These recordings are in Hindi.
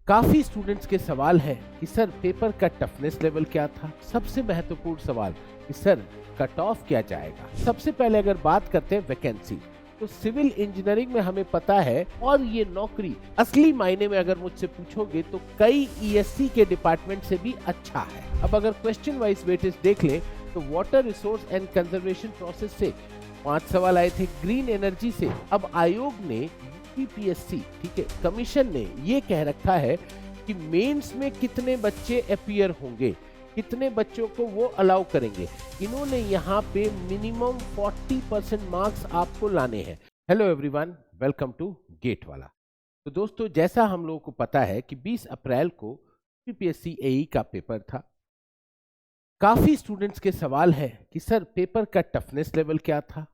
काफी स्टूडेंट्स के सवाल है कि सर पेपर का टफनेस लेवल क्या था। सबसे महत्वपूर्ण सवाल कि सर कट ऑफ क्या जाएगा। सबसे पहले अगर बात करते हैं वैकेंसी, तो सिविल इंजीनियरिंग में हमें पता है और ये नौकरी असली मायने में अगर मुझसे पूछोगे तो कई ईएससी के डिपार्टमेंट से भी अच्छा है। अब अगर क्वेश्चन वाइज वेटेज देख लें तो water resource and conservation process से 5 सवाल आए थे, ग्रीन एनर्जी से। अब आयोग ने यूपीपीएससी ठीक है कमीशन ने ये कह रखा है कि मेंस में कितने बच्चे अपीयर होंगे, कितने बच्चों को वो अलाउ करेंगे। इन्होंने यहाँ पे मिनिमम 40% मार्क्स आपको लाने हैं। Hello everyone, welcome to GATE Wallah. तो दोस्तों, जैसा हम लोगों को पता है कि 20 अप्रैल को यूपीपीएससी एई का पेपर था। काफी स्टूडेंट्स के सवाल है कि सर पेपर का टफनेस लेवल क्या था,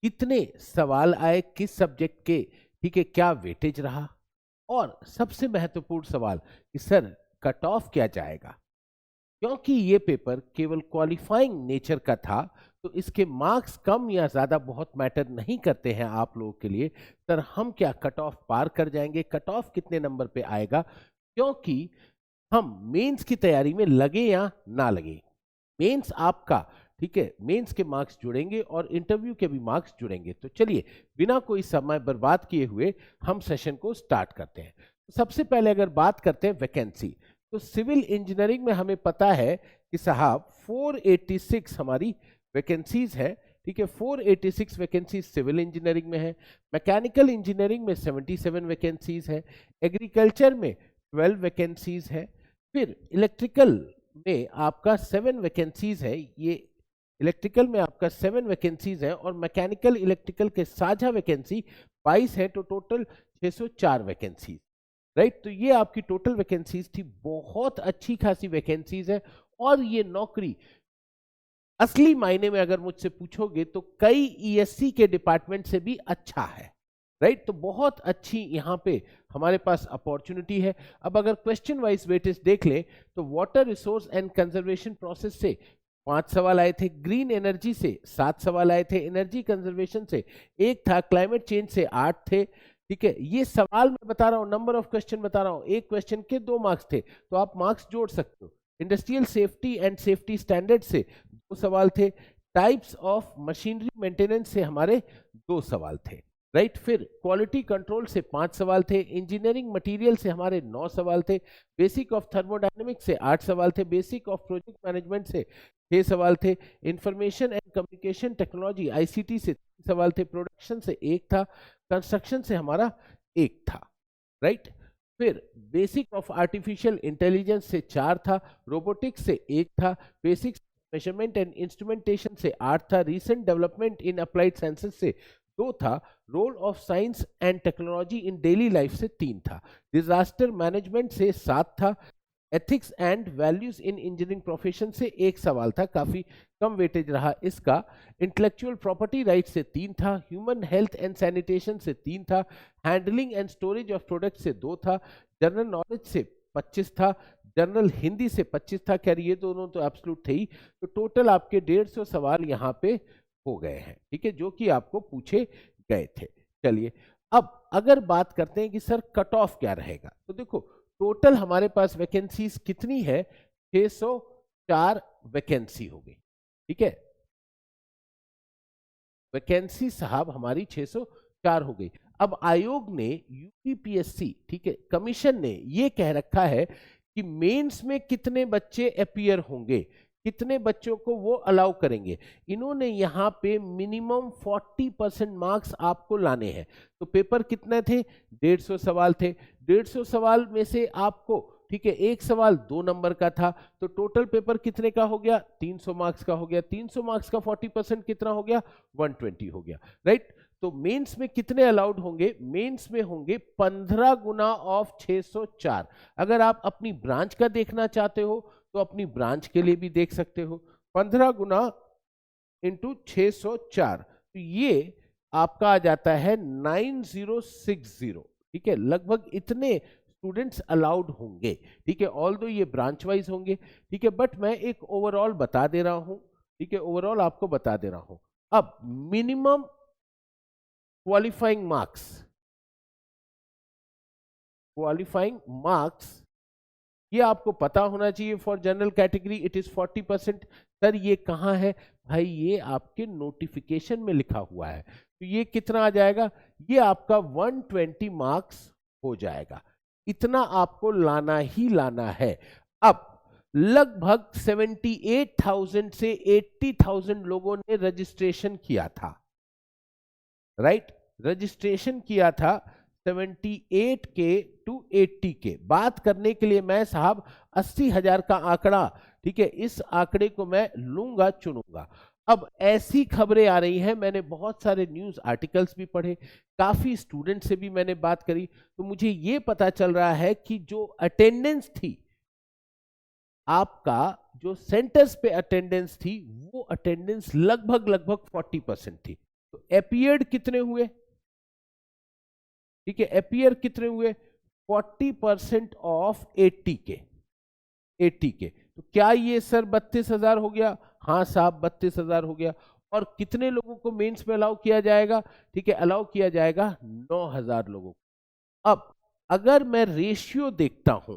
कितने सवाल आए, किस सब्जेक्ट के, ठीक है, क्या वेटेज रहा, और सबसे महत्वपूर्ण सवाल कि सर कट ऑफ क्या जाएगा। क्योंकि ये पेपर केवल क्वालिफाइंग नेचर का था तो इसके मार्क्स कम या ज्यादा बहुत मैटर नहीं करते हैं आप लोगों के लिए। सर हम क्या कट ऑफ पार कर जाएंगे, कट ऑफ कितने नंबर पे आएगा, क्योंकि हम मेंस की तैयारी में लगे या ना लगे, मेंस आपका ठीक है, मेंस के मार्क्स जुड़ेंगे और इंटरव्यू के भी मार्क्स जुड़ेंगे। तो चलिए बिना कोई समय बर्बाद किए हुए हम सेशन को स्टार्ट करते हैं। सबसे पहले अगर बात करते हैं वैकेंसी, तो सिविल इंजीनियरिंग में हमें पता है कि साहब 486 हमारी वैकेंसीज है। ठीक है, 486 वैकेंसीज सिविल इंजीनियरिंग में है। मैकेनिकल इंजीनियरिंग में 77 वैकेंसीज है। एग्रीकल्चर में 12 वैकेंसीज है। फिर इलेक्ट्रिकल में आपका 7 वैकेंसीज है। ये इलेक्ट्रिकल में आपका 7 वैकेंसीज है और मैकेनिकल इलेक्ट्रिकल के साझा वैकेंसी 22 है, तो टोटल 604 वैकेंसीज। राइट, तो ये आपकी टोटल वैकेंसीज थी। बहुत अच्छी खासी वैकेंसीज है और ये नौकरी असली मायने में अगर मुझसे पूछोगे तो कई ईएससी के डिपार्टमेंट से भी अच्छा है। राइट, तो बहुत अच्छी यहाँ पे हमारे पास अपॉर्चुनिटी है। अब अगर क्वेश्चन वाइज वेटेज देख लें तो water resource and conservation process से 5 सवाल आए थे, ग्रीन एनर्जी से 7 सवाल आए थे, एनर्जी कंजर्वेशन से 1 था, क्लाइमेट चेंज से 8 थे। ठीक है, ये सवाल मैं बता रहा हूं, नंबर ऑफ क्वेश्चन बता रहा हूं, एक क्वेश्चन के 2 मार्क्स थे, तो आप मार्क्स जोड़ सकते हो। Industrial safety and safety standard से 2 सवाल थे। टाइप्स ऑफ मशीनरी मेंटेनेंस से हमारे 2 सवाल थे। राइट, फिर क्वालिटी कंट्रोल से 5 सवाल थे। इंजीनियरिंग मटेरियल से हमारे 9 सवाल थे। बेसिक ऑफ थर्मोडायनेमिक्स से 8 सवाल थे। बेसिक ऑफ प्रोजेक्ट मैनेजमेंट से 6 सवाल थे। Information and communication technology ICT से 3 सवाल थे। प्रोडक्शन से 1 था। कंस्ट्रक्शन से हमारा 1 था। राइट, फिर बेसिक ऑफ आर्टिफिशियल इंटेलिजेंस से 4 था। रोबोटिक्स से 1 था। बेसिक मेजरमेंट एंड इंस्ट्रूमेंटेशन से 8 था। Recent development in applied sciences से 2 था। Role of science and technology in daily life से 3 था। डिजास्टर मैनेजमेंट से 7 था। Ethics and values in engineering profession से 1 सवाल था, काफी कम वेटेज रहा इसका। इंटेलेक्चुअल प्रॉपर्टी राइट से 3 था। ह्यूमन हेल्थ एंड सैनिटेशन से 3 था। Handling and storage of product से 2 था। जनरल नॉलेज से 25 था। जनरल हिंदी से 25 था। खैर ये दोनों तो एब्सोल्यूट थे ही, तो टोटल आपके 150 सवाल यहाँ पे हो गए हैं। ठीक है, जो कि आपको पूछे गए थे। चलिए अब अगर बात करते हैं कि सर कट ऑफ क्या रहेगा, तो देखो टोटल हमारे पास वैकेंसीज कितनी है, 604 वैकेंसी हो गई। ठीक है, वैकेंसी साहब हमारी 604 हो गई। अब आयोग ने यूपीपीएससी ठीक है कमीशन ने ये कह रखा है कि मेंस में कितने बच्चे अपीयर होंगे, कितने बच्चों को वो अलाउ करेंगे। इन्होंने यहाँ पे मिनिमम 40% मार्क्स आपको लाने हैं। तो पेपर कितने थे, 150 सवाल थे। 150 सवाल में से आपको ठीक है एक सवाल 2 नंबर का था, तो टोटल पेपर कितने का हो गया, 300 मार्क्स का हो गया। 300 मार्क्स का 40% कितना हो गया, 120 हो गया। राइट, तो मेंस में कितने अलाउड होंगे, मेंस में होंगे 15 गुना ऑफ 604। अगर आप अपनी ब्रांच का देखना चाहते हो तो अपनी ब्रांच के लिए भी देख सकते हो। 15 गुना इंटू 604, तो ये आपका आ जाता है 9060। ठीक है, लगभग इतने स्टूडेंट्स अलाउड होंगे। ठीक है, ऑल दो ये ब्रांच वाइज होंगे। ठीक है, बट मैं एक ओवरऑल बता दे रहा हूं। ठीक है, ओवरऑल आपको बता दे रहा हूं। अब minimum qualifying marks qualifying marks, ये आपको पता होना चाहिए for general category it is 40%। Sir ये कहाँ है भाई, ये आपके नोटिफिकेशन में लिखा हुआ है, तो ये कितना आ जाएगा, ये आपका 120 मार्क्स हो जाएगा। इतना आपको लाना ही लाना है। अब लगभग 78,000 से 80,000 लोगों ने रजिस्ट्रेशन किया था, राइट, रजिस्ट्रेशन किया था 78 के टू 80 के। बात करने के लिए मैं साहब 80,000 का आंकड़ा, ठीक है, इस आंकड़े को मैं लूंगा चुनूंगा। अब ऐसी खबरें आ रही हैं, मैंने बहुत सारे न्यूज आर्टिकल्स भी पढ़े, काफी स्टूडेंट से भी मैंने बात करी, तो मुझे ये पता चल रहा है कि जो अटेंडेंस थी आपका, जो सेंटर्स पे अटेंडेंस थी, वो अटेंडेंस लगभग 40% थी। तो अपीयर्ड कितने हुए, ठीक है, अपीयर कितने हुए, 40% ऑफ 80 के, 80 के। तो क्या ये सर 32,000 हो गया? हाँ साहब 32,000 हो गया। और कितने लोगों को मेंस में अलाउ किया जाएगा? ठीक है, अलाउ किया जाएगा 9,000 लोगों को। अब अगर मैं रेशियो देखता हूं,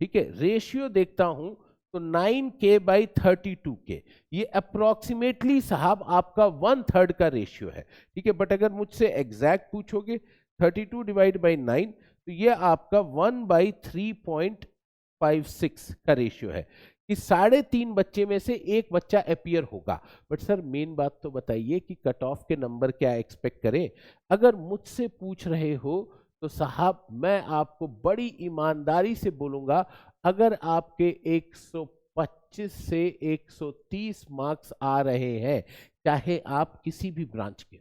ठीक है, रेशियो देखता हूं, तो 9K बाई 32K, ये अप्रोक्सीमेटली साहब आपका 1/3 का रेशियो है, ठीक है। बट अगर मुझसे एग्जैक्ट पूछोगे 32 डिवाइड बाई 9, तो ये आपका 1/3.56 का रेशियो है कि 3.5 बच्चे में से एक बच्चा अपीयर होगा। बट सर मेन बात तो बताइए कि कट ऑफ के नंबर क्या एक्सपेक्ट करें। अगर मुझसे पूछ रहे हो तो साहब मैं आपको बड़ी ईमानदारी से बोलूंगा, अगर आपके 125 से 130 मार्क्स आ रहे हैं, चाहे आप किसी भी ब्रांच के,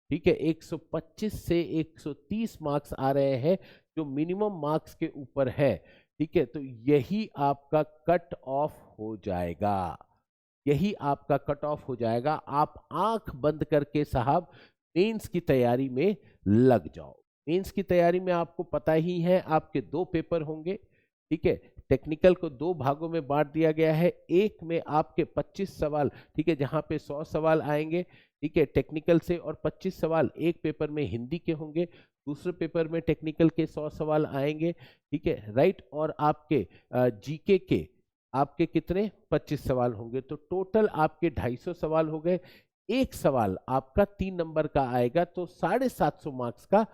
ठीक है, 125 से 130 मार्क्स आ रहे हैं जो मिनिमम मार्क्स के ऊपर है, ठीक है, तो यही आपका कट ऑफ हो जाएगा, यही आपका कट ऑफ हो जाएगा। आप आंख बंद करके साहब मेंस की तैयारी में लग जाओ। मेंस की तैयारी में आपको पता ही है आपके 2 पेपर होंगे, ठीक है, टेक्निकल को 2 भागों में बांट दिया गया है। एक में आपके 25 सवाल, ठीक है, जहां पे 100 सवाल आएंगे, ठीक है, टेक्निकल से, और 25 सवाल एक पेपर में हिंदी के होंगे, दूसरे पेपर में टेक्निकल के 100 सवाल आएंगे, ठीक है, राइट। और आपके जीके के आपके कितने 25 सवाल होंगे, तो टोटल आपके 250 सवाल हो गए। एक सवाल आपका 3 नंबर का आएगा, तो 750 मार्क्स का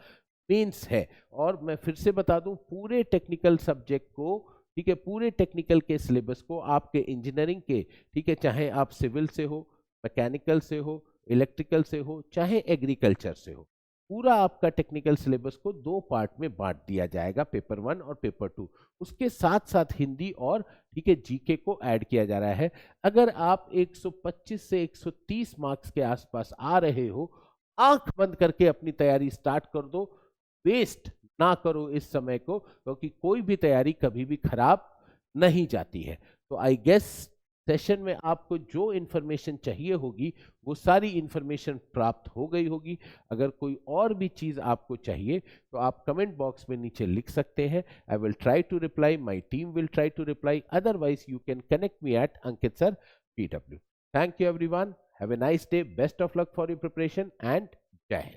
मेंस है। और मैं फिर से बता दूं, पूरे टेक्निकल सब्जेक्ट को, ठीक है, पूरे टेक्निकल के सिलेबस को आपके इंजीनियरिंग के, ठीक है, चाहे आप सिविल से हो, मैकेनिकल से हो, इलेक्ट्रिकल से हो, चाहे एग्रीकल्चर से हो, पूरा आपका टेक्निकल सिलेबस को 2 पार्ट में बांट दिया जाएगा, पेपर 1 और पेपर 2। उसके साथ साथ हिंदी और, ठीक है, जीके को ऐड किया जा रहा है। अगर आप 125 से 130 मार्क्स के आसपास आ रहे हो, आंख बंद करके अपनी तैयारी स्टार्ट कर दो, वेस्ट ना करो इस समय को, क्योंकि कोई भी तैयारी कभी भी खराब नहीं जाती है। तो आई गेस सेशन में आपको जो इन्फॉर्मेशन चाहिए होगी वो सारी इन्फॉर्मेशन प्राप्त हो गई होगी। अगर कोई और भी चीज आपको चाहिए तो आप कमेंट बॉक्स में नीचे लिख सकते हैं। I will try to reply, my team will try to reply, otherwise you can connect me at Ankit sir PW। Thank you everyone, have a nice day, best of luck for your preparation and Jai Hind.